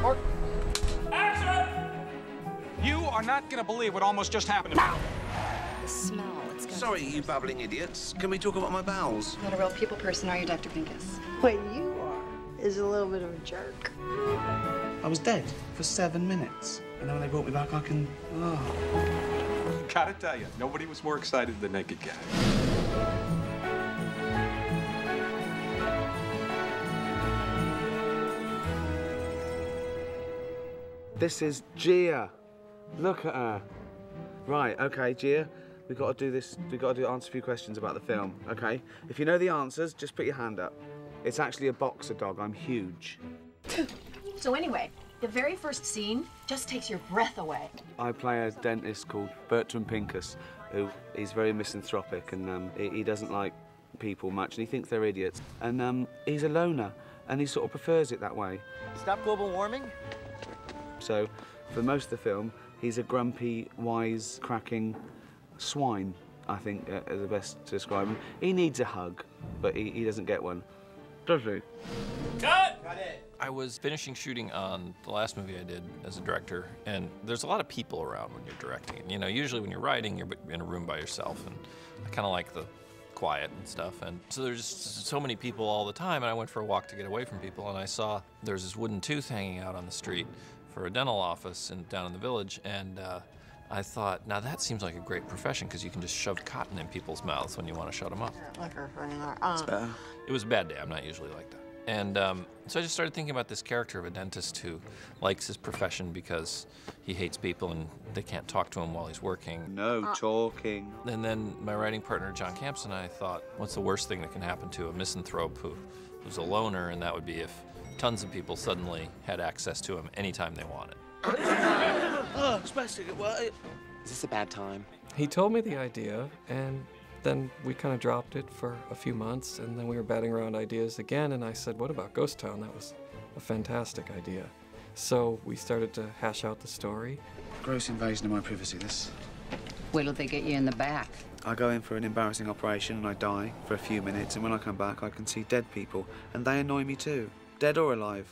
Mark. Action! You are not going to believe what almost just happened to me. The smell, it's gonna... Sorry, you babbling idiots. Can we talk about my bowels? Not a real people person, are you, Dr. Pincus? What you are is a little bit of a jerk. I was dead for 7 minutes. And then when they brought me back, I can... Oh. Gotta tell you, nobody was more excited than Naked Guy. This is Gia. Look at her. Right, okay, Gia. We've got to do this. We've got to answer a few questions about the film, okay? If you know the answers, just put your hand up. It's actually a boxer dog. I'm huge. So anyway, the very first scene just takes your breath away. I play a dentist called Bertram Pincus, who is very misanthropic, and he doesn't like people much, and he thinks they're idiots. And he's a loner, and he sort of prefers it that way. Stop global warming? So, for most of the film, he's a grumpy, wise-cracking swine, I think, is the best to describe him. He needs a hug, but he doesn't get one. Does he? Cut! Got it. I was finishing shooting on the last movie I did as a director, and there's a lot of people around when you're directing. You know, usually when you're writing, you're in a room by yourself, and I kind of like the quiet and stuff. And so there's just so many people all the time, and I went for a walk to get away from people, and I saw there's this wooden tooth hanging out on the street for a dental office down in the village, and I thought, now that seems like a great profession because you can just shove cotton in people's mouths when you want to shut them up. It was a bad day. I'm not usually like that. And so I just started thinking about this character of a dentist who likes his profession because he hates people and they can't talk to him while he's working. No talking. And then my writing partner, John Camps, and I thought, what's the worst thing that can happen to a misanthrope who's a loner? And that would be if tons of people suddenly had access to him anytime they wanted. Oh, especially at work. Is this a bad time? He told me the idea, and then we kind of dropped it for a few months, and then we were batting around ideas again, and I said, what about Ghost Town? That was a fantastic idea. So we started to hash out the story. Gross invasion of my privacy, this. Wait till they get you in the back. I go in for an embarrassing operation and I die for a few minutes, and when I come back, I can see dead people, and they annoy me too. Dead or alive.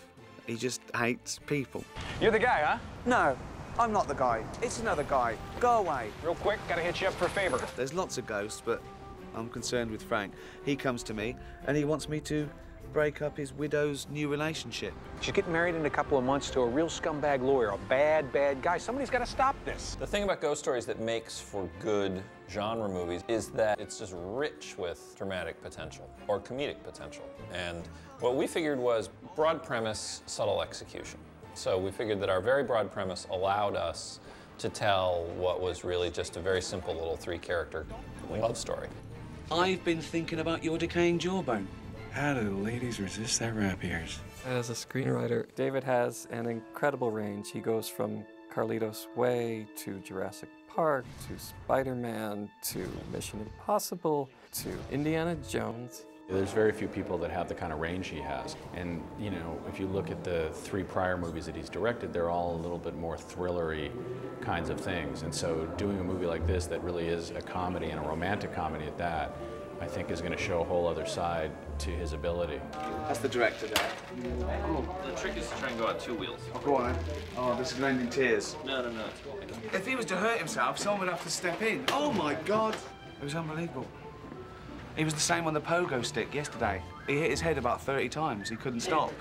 He just hates people. You're the guy, huh? No, I'm not the guy. It's another guy. Go away. Real quick, gotta hit you up for a favor. There's lots of ghosts, but I'm concerned with Frank. He comes to me, and he wants me to break up his widow's new relationship. She's getting married in a couple of months to a real scumbag lawyer, a bad, bad guy. Somebody's gotta stop this. The thing about ghost stories that makes for good genre movies is that it's just rich with dramatic potential or comedic potential. And what we figured was broad premise, subtle execution. So we figured that our very broad premise allowed us to tell what was really just a very simple little three-character love story. I've been thinking about your decaying jawbone. How do the ladies resist that rap ears? As a screenwriter, David has an incredible range. He goes from Carlitos Way to Jurassic Park to Spider-Man to Mission Impossible to Indiana Jones. There's very few people that have the kind of range he has. And, you know, if you look at the 3 prior movies that he's directed, they're all a little bit more thrillery kinds of things. And so doing a movie like this that really is a comedy and a romantic comedy at that, I think is going to show a whole other side to his ability. That's the director there. Oh, the trick is to try and go on 2 wheels. Oh, go on then. Oh, this is ending tears. No. If he was to hurt himself, someone would have to step in. Oh, my God. It was unbelievable. He was the same on the pogo stick yesterday. He hit his head about 30 times. He couldn't stop.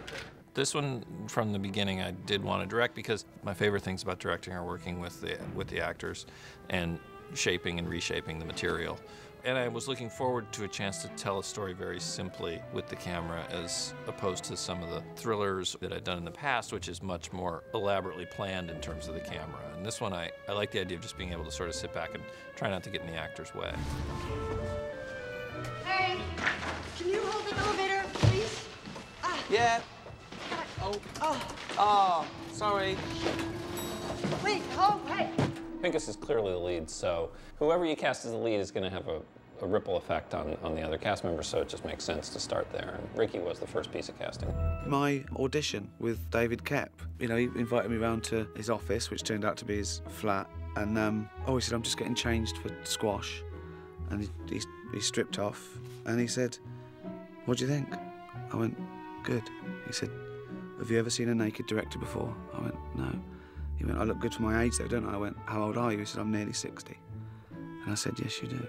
This one, from the beginning, I did want to direct because my favorite things about directing are working with the actors and shaping and reshaping the material. And I was looking forward to a chance to tell a story very simply with the camera as opposed to some of the thrillers that I'd done in the past, which is much more elaborately planned in terms of the camera. And this one, I like the idea of just being able to sort of sit back and try not to get in the actor's way. Hey, can you hold the elevator, please? Yeah. Oh, sorry. Wait, oh, hey. Pincus is clearly the lead, so whoever you cast as the lead is going to have a ripple effect on the other cast members, so it just makes sense to start there. And Ricky was the first piece of casting. My audition with David Koepp, you know, he invited me round to his office, which turned out to be his flat, and he said, I'm just getting changed for squash. And he stripped off, and he said, what do you think? I went, good. He said, have you ever seen a naked director before? I went, no. He went, I look good for my age though, don't I? I went, how old are you? He said, I'm nearly 60. And I said, yes, you do.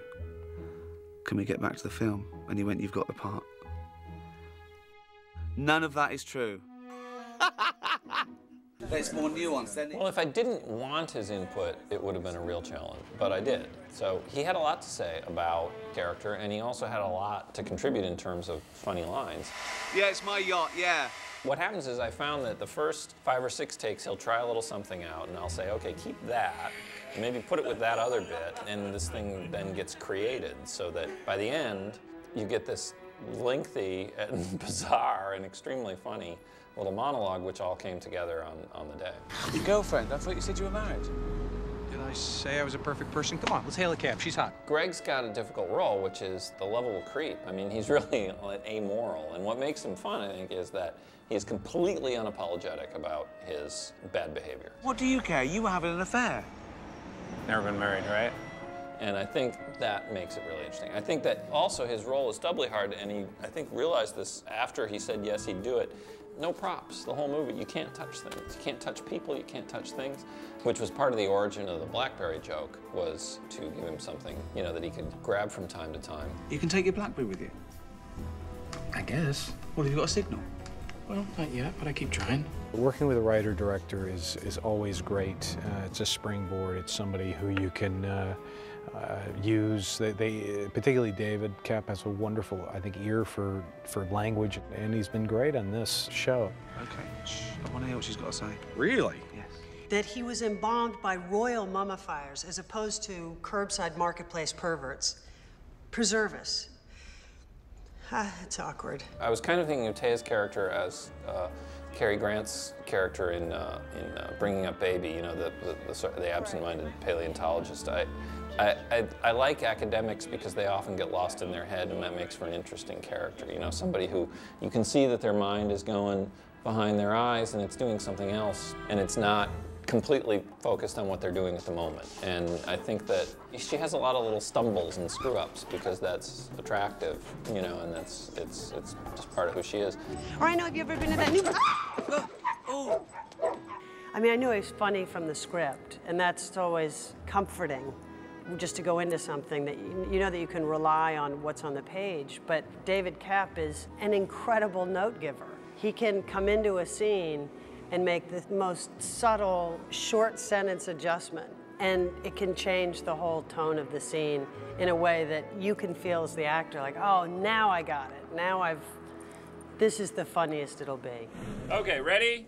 Can we get back to the film? And he went, you've got the part. None of that is true. It's more nuanced, isn't it? Well, if I didn't want his input, it would have been a real challenge, but I did. So he had a lot to say about character, and he also had a lot to contribute in terms of funny lines. Yeah, it's my yacht, yeah. What happens is I found that the first 5 or 6 takes, he'll try a little something out, and I'll say, okay, keep that, and maybe put it with that other bit, and this thing then gets created so that by the end, you get this lengthy and bizarre and extremely funny little monologue, which all came together on the day. Your girlfriend? I thought you said you were married. Did I say I was a perfect person? Come on, let's hail a cab. She's hot. Greg's got a difficult role, which is the lovable creep. I mean, he's really amoral, and what makes him fun, I think, is that he's completely unapologetic about his bad behavior. What do you care? You were having an affair. Never been married, right? And I think that makes it really interesting. I think that also his role is doubly hard, and he, I think, realized this after he said yes, he'd do it. No props, the whole movie. You can't touch things. You can't touch people, you can't touch things, which was part of the origin of the BlackBerry joke, was to give him something, you know, that he could grab from time to time. You can take your BlackBerry with you? I guess. Well, have you got a signal? Well, not yet, but I keep trying. Working with a writer-director is always great. It's a springboard. It's somebody who you can use. They particularly David Koepp has a wonderful, I think, ear for language, and he's been great on this show. Okay, I want to hear what she's got to say. Really? Yes. That he was embalmed by royal mummifiers as opposed to curbside marketplace perverts. Preserve us. It's awkward. I was kind of thinking of Téa's character as Cary Grant's character in Bringing Up Baby, you know, the absent-minded paleontologist. I like academics because they often get lost in their head, and that makes for an interesting character. You know, somebody who you can see that their mind is going behind their eyes and it's doing something else, and it's not completely focused on what they're doing at the moment. And I think that she has a lot of little stumbles and screw-ups because that's attractive, you know, and it's just part of who she is. Or I know, have you ever been to that new... Oh. I mean, I knew he was funny from the script, and that's always comforting, just to go into something that you know that you can rely on what's on the page. But David Koepp is an incredible note giver. He can come into a scene and make the most subtle, short sentence adjustment, and it can change the whole tone of the scene in a way that you can feel as the actor, like, oh, now I got it. Now this is the funniest it'll be. Okay, ready?